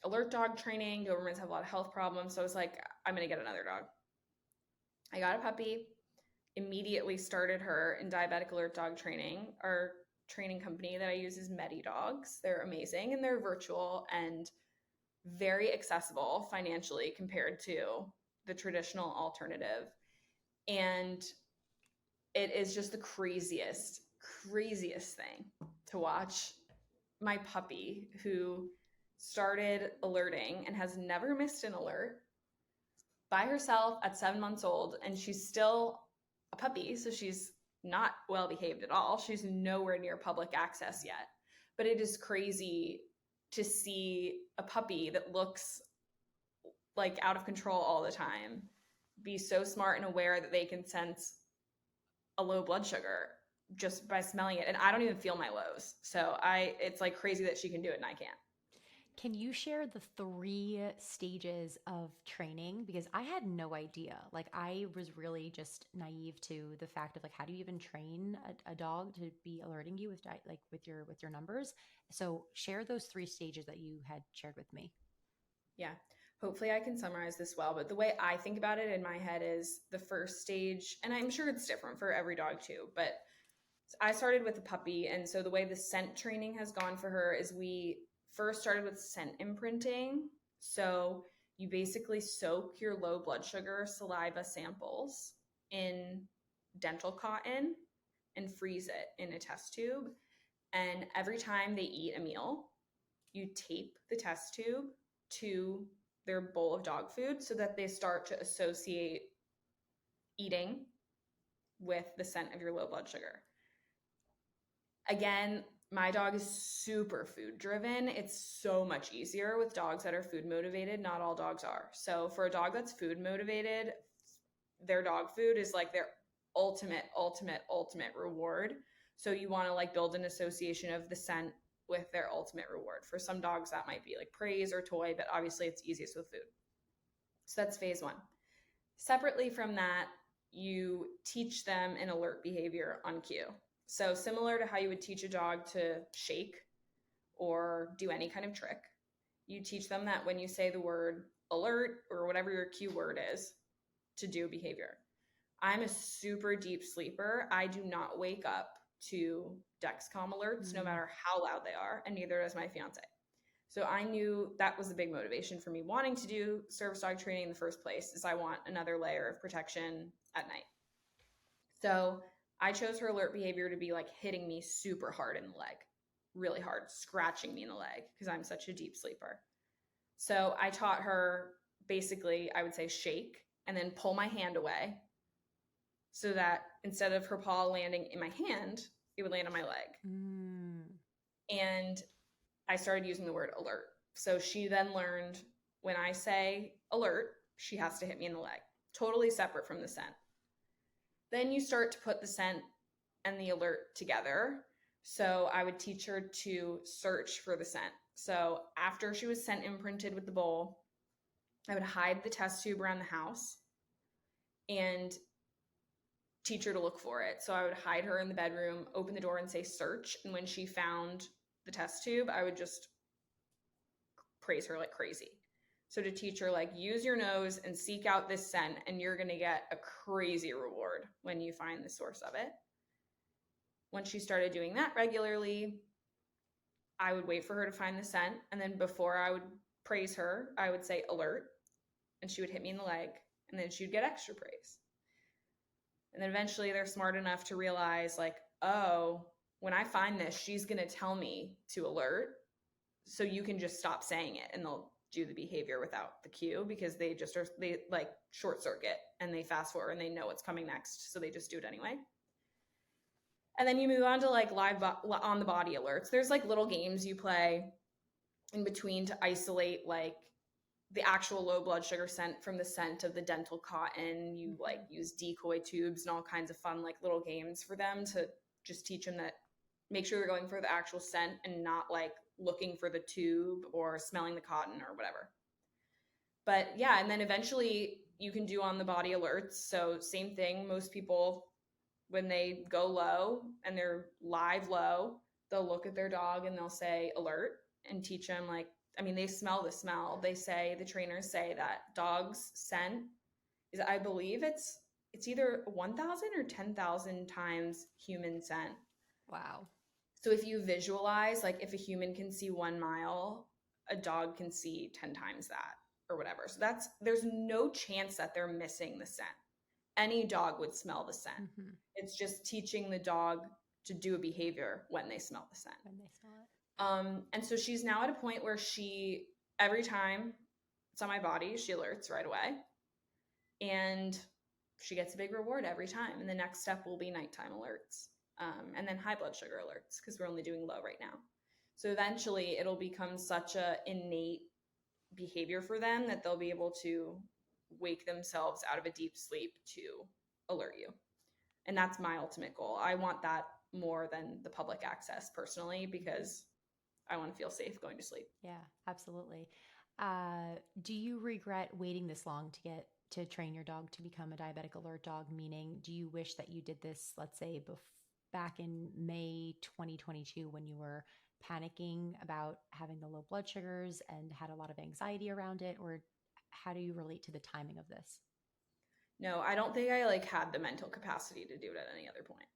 alert dog training. Dobermans have a lot of health problems. So I was like, I'm going to get another dog. I got a puppy, immediately started her in diabetic alert dog training. Our training company that I use is MediDogs. They're amazing and they're virtual and very accessible financially compared to the traditional alternative. And it is just the craziest thing to watch my puppy, who started alerting and has never missed an alert, by herself at 7 months old. And she's still a puppy, so she's not well behaved at all. She's nowhere near public access yet. But it is crazy to see a puppy that looks like out of control all the time be so smart and aware that they can sense a low blood sugar just by smelling it. And I don't even feel my lows. So it's like crazy that she can do it and I can't. Can you share the 3 stages of training? Because I had no idea. Like, I was really just naive to the fact of like, how do you even train a dog to be alerting you with with your numbers? So share those 3 stages that you had shared with me. Yeah. Hopefully I can summarize this well, but the way I think about it in my head is the first stage, and I'm sure it's different for every dog too, but I started with a puppy. And so the way the scent training has gone for her is we first started with scent imprinting. So you basically soak your low blood sugar saliva samples in dental cotton and freeze it in a test tube. And every time they eat a meal, you tape the test tube to their bowl of dog food so that they start to associate eating with the scent of your low blood sugar. Again, my dog is super food driven. It's so much easier with dogs that are food motivated. Not all dogs are. So for a dog that's food motivated, their dog food is like their ultimate reward. So you want to like build an association of the scent with their ultimate reward. For some dogs, that might be like praise or toy, but obviously it's easiest with food. So that's phase 1. Separately from that, you teach them an alert behavior on cue. So similar to how you would teach a dog to shake or do any kind of trick, you teach them that when you say the word alert or whatever your cue word is, to do behavior. I'm a super deep sleeper. I do not wake up to Dexcom alerts, no matter how loud they are, and neither does my fiance. So I knew that was a big motivation for me wanting to do service dog training in the first place, is I want another layer of protection at night. So I chose her alert behavior to be like hitting me super hard in the leg, really hard, scratching me in the leg because I'm such a deep sleeper. So I taught her basically, I would say shake and then pull my hand away so that instead of her paw landing in my hand, it would land on my leg. And I started using the word alert. So she then learned when I say alert, she has to hit me in the leg, totally separate from the scent. Then you start to put the scent and the alert together. So I would teach her to search for the scent. So after she was scent imprinted with the bowl, I would hide the test tube around the house and teach her to look for it. So I would hide her in the bedroom, open the door and say search. And when she found the test tube, I would just praise her like crazy. So to teach her, like, use your nose and seek out this scent, and you're going to get a crazy reward when you find the source of it. Once she started doing that regularly, I would wait for her to find the scent. And then before I would praise her, I would say alert, and she would hit me in the leg, and then she'd get extra praise. And then eventually they're smart enough to realize, like, oh, when I find this, she's going to tell me to alert. So you can just stop saying it and they'll do the behavior without the cue, because they like short circuit and they fast forward and they know what's coming next. So they just do it anyway. And then you move on to like on the body alerts. There's like little games you play in between to isolate like the actual low blood sugar scent from the scent of the dental cotton. You like use decoy tubes and all kinds of fun like little games for them to just teach them that, make sure they're going for the actual scent and not like looking for the tube or smelling the cotton or whatever. But yeah, and then eventually you can do on the body alerts. So same thing, most people, when they go low and they're live low, they'll look at their dog and they'll say alert and teach them like, I mean, they smell the smell. They say, the trainers say that dogs' scent is, I believe it's either 1,000 or 10,000 times human scent. Wow. So if you visualize, like if a human can see 1 mile, a dog can see 10 times that or whatever. So there's no chance that they're missing the scent. Any dog would smell the scent. It's just teaching the dog to do a behavior when they smell the scent. When they smell it. And so she's now at a point where every time it's on my body, she alerts right away. And she gets a big reward every time. And the next step will be nighttime alerts. And then high blood sugar alerts, because we're only doing low right now. So eventually it'll become such a innate behavior for them that they'll be able to wake themselves out of a deep sleep to alert you. And that's my ultimate goal. I want that more than the public access personally, because I want to feel safe going to sleep. Yeah, absolutely. Do you regret waiting this long to train your dog to become a diabetic alert dog? Meaning, do you wish that you did this, let's say, back in May 2022 when you were panicking about having the low blood sugars and had a lot of anxiety around it? Or how do you relate to the timing of this? No, I don't think I like had the mental capacity to do it at any other point.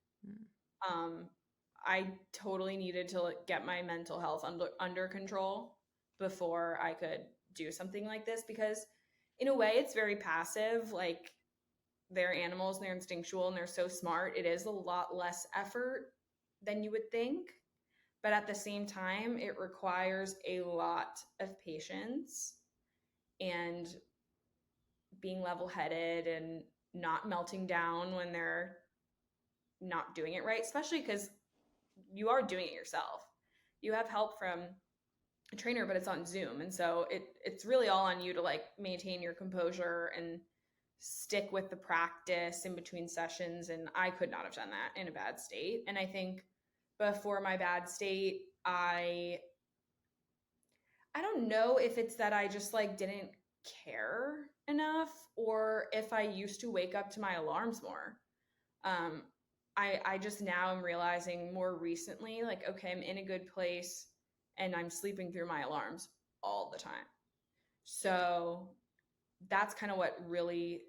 I totally needed to like, get my mental health under control before I could do something like this, because in a way it's very passive. Like, they're animals and they're instinctual and they're so smart. It is a lot less effort than you would think. But at the same time, it requires a lot of patience and being level-headed and not melting down when they're not doing it right, especially because you are doing it yourself. You have help from a trainer, but it's on Zoom. And so it's really all on you to like maintain your composure and stick with the practice in between sessions. And I could not have done that in a bad state. And I think before my bad state, I don't know if it's that I just like didn't care enough, or if I used to wake up to my alarms more. I just now am realizing more recently, like, okay, I'm in a good place and I'm sleeping through my alarms all the time. So that's kind of what really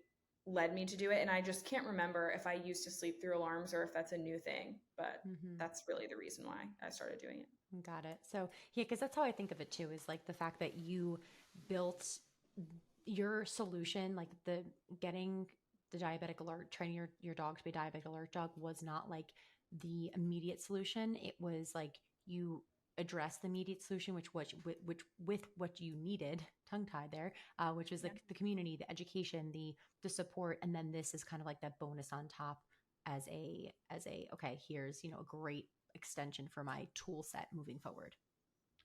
led me to do it. And I just can't remember if I used to sleep through alarms or if that's a new thing, but that's really the reason why I started doing it. Got it. So yeah, because that's how I think of it too, is like the fact that you built your solution, like the getting the diabetic alert, training your dog to be a diabetic alert dog was not like the immediate solution. It was like you address the immediate solution, which with what you needed, tongue tied there, which was like the community, the education, the support, and then this is kind of like that bonus on top as a okay, here's a great extension for my tool set moving forward.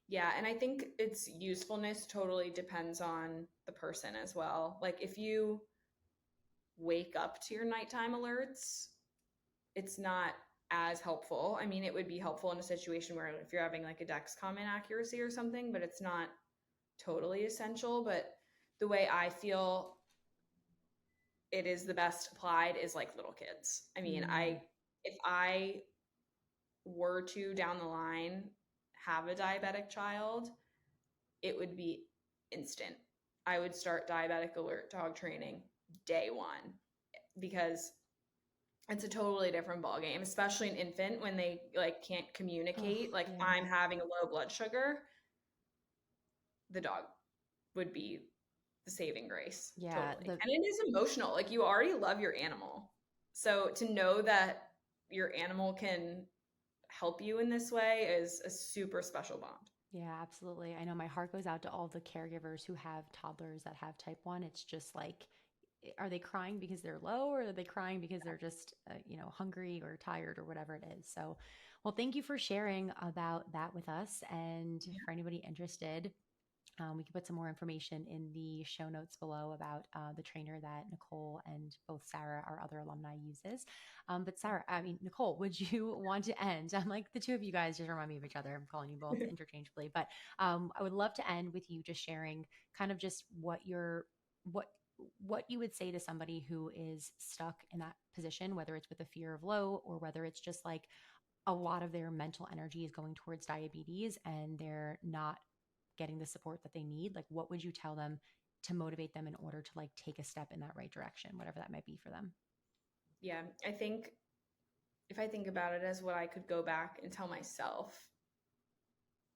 Yeah, and I think its usefulness totally depends on the person as well. Like, if you wake up to your nighttime alerts, it's not as helpful. I mean, it would be helpful in a situation where if you're having like a Dexcom inaccuracy or something, but it's not totally essential. But the way I feel it is the best applied is like little kids. I mean, if I were to down the line have a diabetic child, it would be instant. I would start diabetic alert dog training day one, because it's a totally different ballgame, especially an infant when they like can't communicate. If I'm having a low blood sugar, the dog would be the saving grace. Yeah. Totally. And it is emotional. Like, you already love your animal. So to know that your animal can help you in this way is a super special bond. Yeah, absolutely. I know my heart goes out to all the caregivers who have toddlers that have type 1. It's just like, are they crying because they're low, or are they crying because they're just, hungry or tired or whatever it is? So, well, thank you for sharing about that with us. And for anybody interested, we can put some more information in the show notes below about the trainer that Nicole and both Sarah, our other alumni, uses. But Sarah, Nicole, would you want to end? I'm like, the two of you guys just remind me of each other. I'm calling you both interchangeably, but I would love to end with you just sharing kind of just what you would say to somebody who is stuck in that position, whether it's with a fear of low, or whether it's just like a lot of their mental energy is going towards diabetes and they're not getting the support that they need. Like, what would you tell them to motivate them in order to like take a step in that right direction, whatever that might be for them? Yeah, I think if I think about it as what I could go back and tell myself,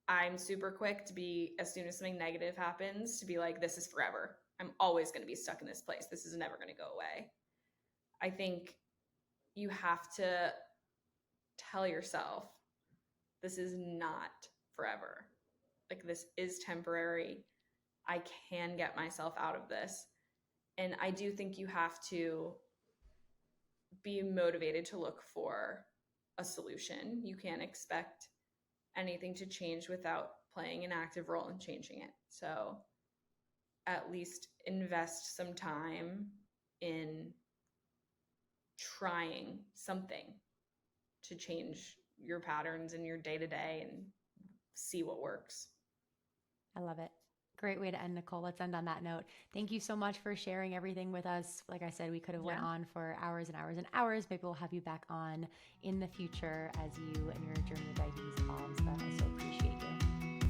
I'm super quick to be, as soon as something negative happens, to be like, this is forever. I'm always going to be stuck in this place. This is never going to go away. I think you have to tell yourself, this is not forever. Like, this is temporary. I can get myself out of this. And I do think you have to be motivated to look for a solution. You can't expect anything to change without playing an active role in changing it. So at least invest some time in trying something to change your patterns in your day-to-day and see what works. I love it. Great way to end, Nicole. Let's end on that note. Thank you so much for sharing everything with us. Like I said, we could have went on for hours and hours and hours. Maybe we'll have you back on in the future as you and your journey with diabetes evolves, but I so appreciate you.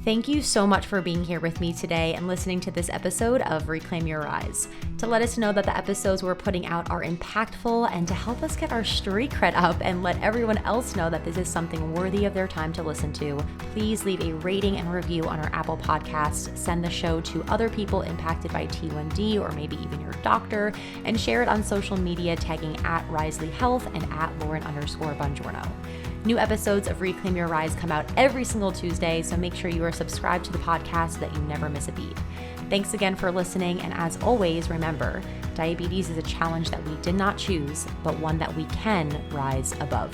Thank you so much for being here with me today and listening to this episode of Reclaim Your Rise. To let us know that the episodes we're putting out are impactful, and to help us get our street cred up and let everyone else know that this is something worthy of their time to listen to, please leave a rating and review on our Apple Podcasts, send the show to other people impacted by T1D or maybe even your doctor, and share it on social media tagging @Risley Health and @Lauren_Bongiorno. New episodes of Reclaim Your Rise come out every single Tuesday, so make sure you are subscribed to the podcast so that you never miss a beat. Thanks again for listening, and as always, remember, diabetes is a challenge that we did not choose, but one that we can rise above.